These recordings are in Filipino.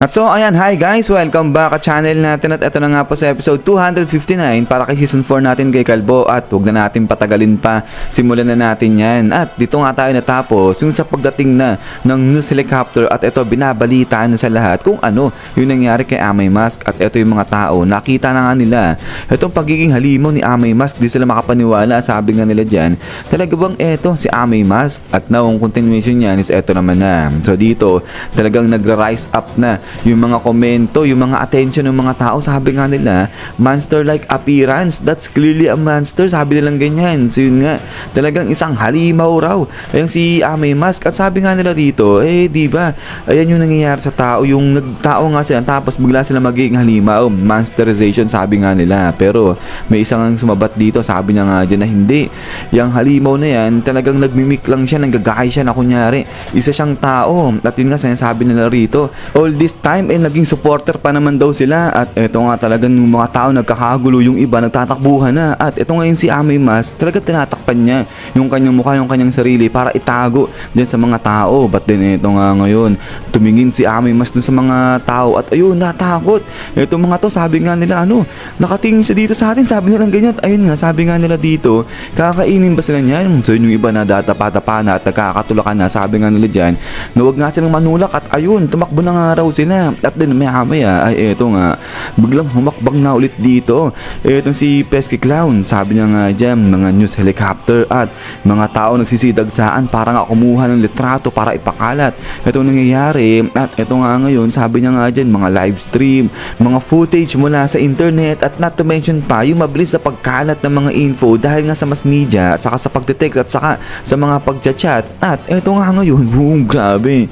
At so ayan, hi guys, welcome back sa channel natin at ito na nga po sa episode 259 para kay season 4 natin kay Kalbo at huwag na natin patagalin pa, simulan na natin yan. At dito nga tayo natapos yung sa pagdating na ng news helicopter at ito binabalitaan na sa lahat kung ano yung nangyari kay Amay Mask at ito yung mga tao, nakita na nga nila itong pagiging halimaw ni Amay Mask, di sila makapaniwala, sabi nga nila dyan, talaga bang eto si Amay Mask? At now ang continuation niyan is eto naman na. So dito talagang nagra-rise up na yung mga komento, yung mga attention ng mga tao. Sabi nga nila, monster-like appearance, that's clearly a monster, sabi nilang ganyan. So yun nga, talagang isang halimaw raw ayun si Amay Mask. At sabi nga nila dito, di ba, ayan yung nangyayari sa tao, yung nagtao nga sila tapos bigla sila magiging halimaw, monsterization sabi nga nila. Pero may isang sumabat dito, sabi niya nga dyan na hindi, yung halimaw na yan talagang nagmimik lang siya, nanggagay siya na kunyari isa siyang tao. At yun nga sinasabi nila rito, all this time naging supporter pa naman daw sila. At eto nga talagang yung mga tao nagkakagulo, yung iba nagtatakbuhan na. At eto ngayon si Amay Mask, talagang tinatakpan niya yung kanyang mukha, yung kanyang sarili para itago din sa mga tao. But then eto nga ngayon, tumingin si Amay Mask dun sa mga tao at ayun, natakot. Eto mga to, sabi nga nila nakatingin siya dito sa atin, sabi nilang ganyan. At ayun nga, sabi nga nila dito, kakainin ba sila niyan? So yung iba na datapa-tapa na at nagkakatulakan na, sabi nga nila dyan na huwag nga silang manulak. At ayun, tumakbo na nga raw sila. At din maya-maya ay eto nga, biglang humakbang na ulit dito etong si Pesky Clown. Sabi niya nga dyan, mga news helicopter at mga tao nagsisidagsaan para nga kumuha ng litrato para ipakalat etong nangyayari. At eto nga ngayon, sabi niya nga dyan, mga live stream, mga footage mula sa internet at not to mention pa yung mabilis na pagkalat ng mga info dahil nga sa mass media at saka sa pagte-text at saka sa mga pagchat-chat. At eto nga ngayon, boom, grabe,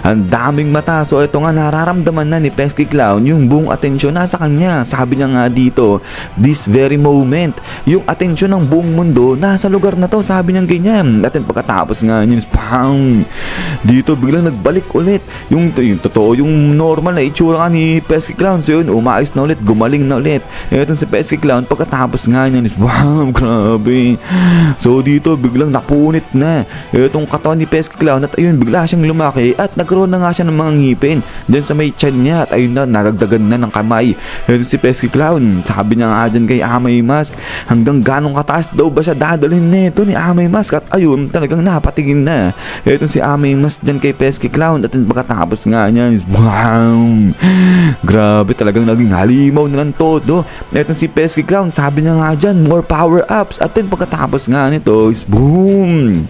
ang daming mata. So eto nga, nararamdaman na ni Pesky Clown yung buong atensyon nasa kanya. Sabi niya nga dito, this very moment, yung atensyon ng buong mundo nasa lugar na to, sabi niya ganyan. At pagkatapos nga yun, pang, dito biglang nagbalik ulit yung totoo, yung normal na itsura nga ni Pesky Clown. So yun, umaayos na ulit, gumaling na ulit etong si Pesky Clown. Pagkatapos nga yun, wow, grabe. So dito biglang napunit na etong katawan ni Pesky Clown at ayun, bigla siyang lumaki at nagkaroon na nga siya ng mga ngipin dyan sa may tiyan niya. At ayun na, naragdagan na ng kamay etong si Pesky Clown. Sabi niya nga dyan kay Amay Mask, hanggang ganong kataas daw ba siya dadalhin nito ni Amay Mask? At ayun, talagang napatingin na etong si Amay Mask dyan kay Pesky Clown. At pagkatapos nga niyan, wow, grabe, talagang naging halimaw na lang todo etong si Pesky Clown. Sabi niya nga dyan, more power ups. At pagkatapos nga nito is boom,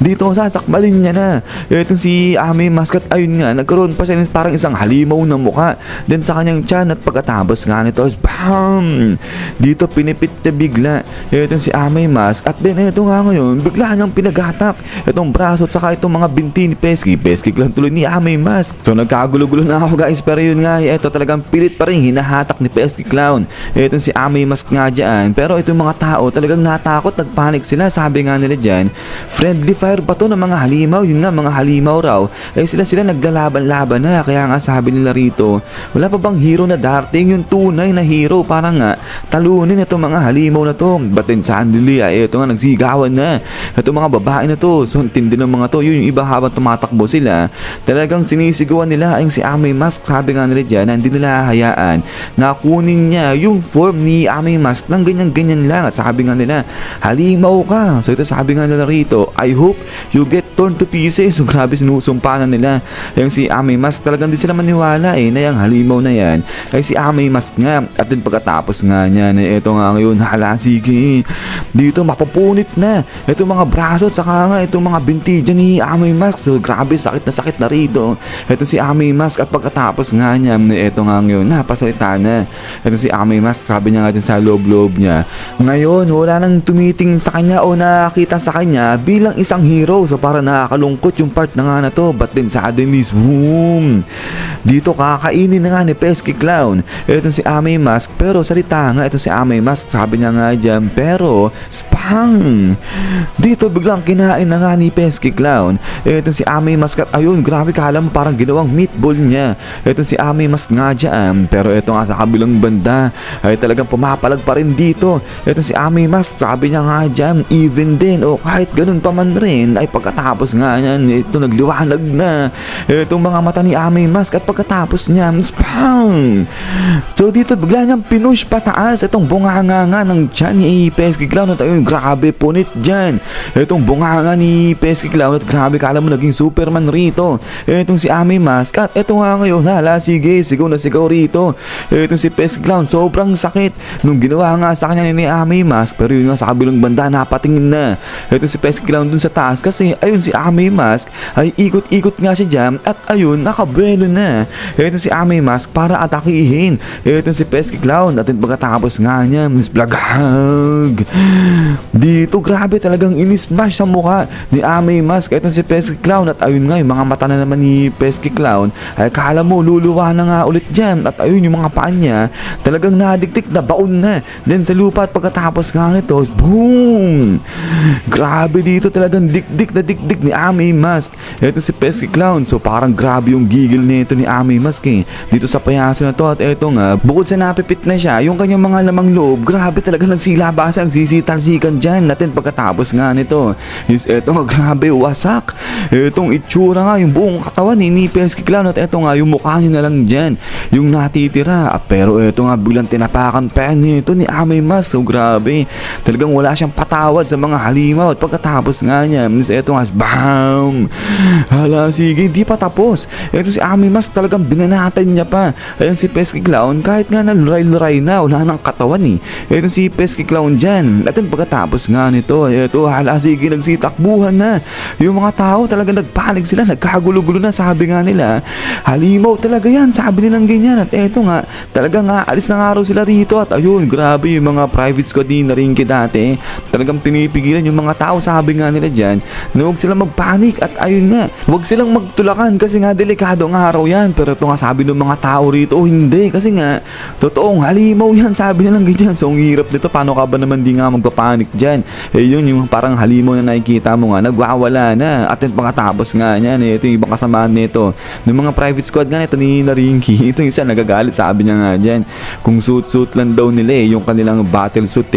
dito sasakmalin niya na etong si Amay Mask. At ayun nga, nagkaroon pa siya ng parang isang halimaw na mukha din sa kanyang tiyan. At pagkatapos nga nito is bam, dito pinipit niya bigla etong si Amay Mask. At then eto nga ngayon, bigla niyang pinagatak itong braso at saka itong mga binti ni Pesky Clown tuloy ni Amay Mask. So nagkagulo-gulo na ako guys, pero yun nga, eto talagang pilit pa rin hinahatak ni Pesky Clown etong si Amay Mask nga dyan. Pero itong mga tao talagang natakot, nagpanik sila. Sabi nga nila dyan, friendly fire ba to ng mga halimaw? Yun nga, mga halimaw raw sila naglalaban-laban na. Kaya nga sabi nila rito, wala pa bang hero na darating, yung tunay na hero para nga talunin itong mga halimaw na to? But then suddenly eto nga, nagsigawan na itong mga babae na to. So tindi ng mga to, yun yung iba habang tumatakbo sila, talagang sinisigawan nila ay si Amay Mask. Sabi nga nila dyan na hindi nila hayaan na kunin niya yung form ni Amay Mask ng ganyan-ganyan lang. At sabi nga nila, halimaw ka. So ito sabi nga nila rito, I hope you get torn to pieces. So grabe, sinusumpanan nila yung si Amay Mask. Talagang di sila maniwala na yung halimaw na yan ay si Amay Mask nga. At din pagkatapos nga niya na ito nga ngayon, hala sige, dito mapupunit na itong mga braso at saka nga itong mga binti dyan ni Amay Mask. So grabe, sakit na rito ito si Amay Mask. At pagkatapos nga niya na ito nga ngayon, napasalita na ito si Amay Mask. Sabi niya nga dyan sa loob-loob niya, ngayon wala nang tumiting sa kanya o nakita sa kanya bilang isang hero. So para nakakalungkot yung part na nga na to. But then suddenly, boom, dito kakainin na nga ni Pesky Clown ito si Amay Mask. Pero salita nga ito si Amay Mask, sabi niya nga dyan, pero Bang! Dito biglang kinain na nga ni Pesky Clown. Etong si Amy Mask at ayun, grabe, kala mo parang ginawang meatball niya. Etong si Amy Mask nga dyan, pero eto nga sa kabilang banda ay talagang pumapalag pa rin dito. Etong si Amy Mask, sabi niya nga dyan, even din o kahit ganun pa man rin ay pagkatapos nga yan, ito nagliwanag na etong mga mata ni Amy Mask at pagkatapos niya, spang! So dito bigla niyang pinush pataas itong bunganga nga ng tiyan ni Pesky Clown at ayun, grabe punit dyan. Itong bunganga ni Pesky Clown at grabe, kala mo naging Superman rito. Itong si Amy Mask at eto nga ngayon, hala sige, sigaw na sigaw rito. Itong si Pesky Clown, sobrang sakit nung ginawa nga sa kanya ni Amy Mask, pero yun nga sa kabilang banda napatingin na. Itong si Pesky Clown dun sa taas kasi ayun si Amy Mask ay ikot-ikot nga siya dyan at ayun, nakabuelo na. Itong si Amy Mask para atakihin itong si Pesky Clown at pagkatapos nga niya, blagag. Dito grabe talagang inismash sa mukha ni Amy Mask itong si Pesky Clown at ayun nga, yung mga mata na naman ni Pesky Clown ay kala mo luluwa na nga ulit dyan at ayun, yung mga paan niya talagang nadiktik na baon na din sa lupa at pagkatapos nga nito, boom! Grabe dito talagang dikdik na dikdik ni Amy Mask itong si Pesky Clown. So parang grabe yung gigil nito ni Amy Mask dito sa payaso na to at eto nga, bukod sa napipit na siya, yung kanyang mga lamang loob, grabe talaga nagsilabasan, nagsisitalsikan dyan natin pagkatapos nga nito is eto nga, grabe wasak etong itsura nga, yung buong katawan ni Pesky Clown at eto nga, yung mukha niya na lang dyan yung natitira pero eto nga, biglang tinapakan pa nito ni Amy Mask. So grabe, talagang wala siyang patawad sa mga halimaw at pagkatapos nga niya is eto nga, BAM! Hala sige, di pa tapos. Eto si Amy Mask talagang binanatan niya pa. Ayan si Pesky Clown, kahit nga naluray-luray na, wala nang katawan Eto si Pesky Clown dyan. At pagkatapos nga nito, eto, hala sige, nagsitakbuhan na. Yung mga tao talagang nagpanig sila, nagkagulo-gulo na, sabi nga nila, halimaw talaga yan, sabi nilang ganyan. At eto nga, talagang alis na nga raw sila rito at ayun, grabe, yung mga private squad ni Naringki dati, talagang pinipigilan yung mga tao, sabi nga nila dyan, na huwag silang magpanik at ayun nga, huwag silang magtulakan kasi nga delikado ang araw yan. Pero ito nga sabi ng mga tao rito, hindi, kasi nga totoong halimaw yan, sabi nilang ganyan. So ang hirap dito, paano ka ba naman di nga magpapanik dyan? Eh yun, yung parang halimaw na nakikita mo nga, nagwawala na. At yung pagkatapos nga yan, ito yung ibang kasamaan nito ng mga private squad nga nito ni Naringki. Ito yung isa nagagalit, sabi niya nga dyan, kung suit lang daw nila yung kanilang battle suit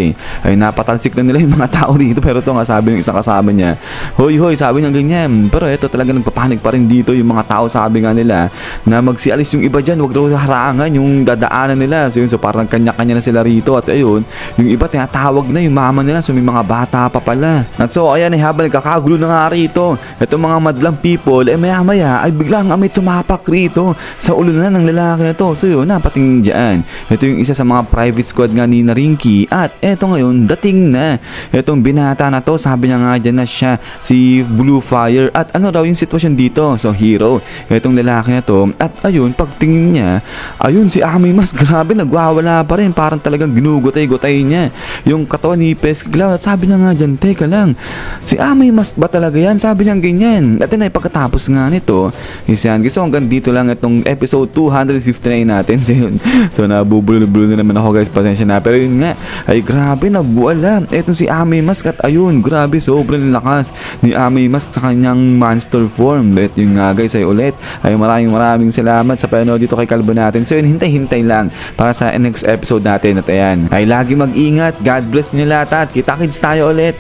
ay napatalsik na nila yung mga tao dito. Pero ito nga sabi ng isang kasama niya, hoy, sabi niya ganyan. Pero ito talaga nagpapanik pa rin dito yung mga tao, sabi nga nila, na magsialis yung iba dyan, wag daw harangan yung dadaanan nila. So yun, so parang kanya-kanya na sila rito at ayun, yung iba tinatawag na yung mama nila, so may mga bata pa pala. At so ayan, habang nagkakagulo na nga rito itong mga madlang people, maya-maya ay biglang may tumapak rito sa ulo na ng lalaki na to. So yun, napatingin dyan, ito yung isa sa mga private squad nga ni Naringki at eto ngayon, dating na itong binata na to, sabi niya nga dyan na siya si Blue Fire at ano raw yung sitwasyon dito. So hero itong lalaki na to at ayun, pagtingin niya, ayun si Amy Mask, grabe, nagwawala pa rin, parang talagang ginugutay-gutay niya yung katawan ni Pesky Clown. At sabi niya nga dyan, teka lang, si Amy Mask ba talaga yan? Sabi niya ganyan. At ay pagkatapos nga nito is yan. So hanggang dito lang itong episode 259 natin. So yun, so nabubulo-bulo na naman ako guys, pasensya na. Pero yun nga, ay grabe, nagwala etong si Amy Mask at ayun, grabe, sobrang lakas ni Amy Mask sa kanyang monster form. At yun nga guys, ay ulit, ay maraming salamat sa panonood dito kay Kalbo natin. So yun, hintay-hintay lang para sa next episode natin. At ayan, ay lagi mag-ingat, God bless nyo lahat at kita-kits tayo ulit.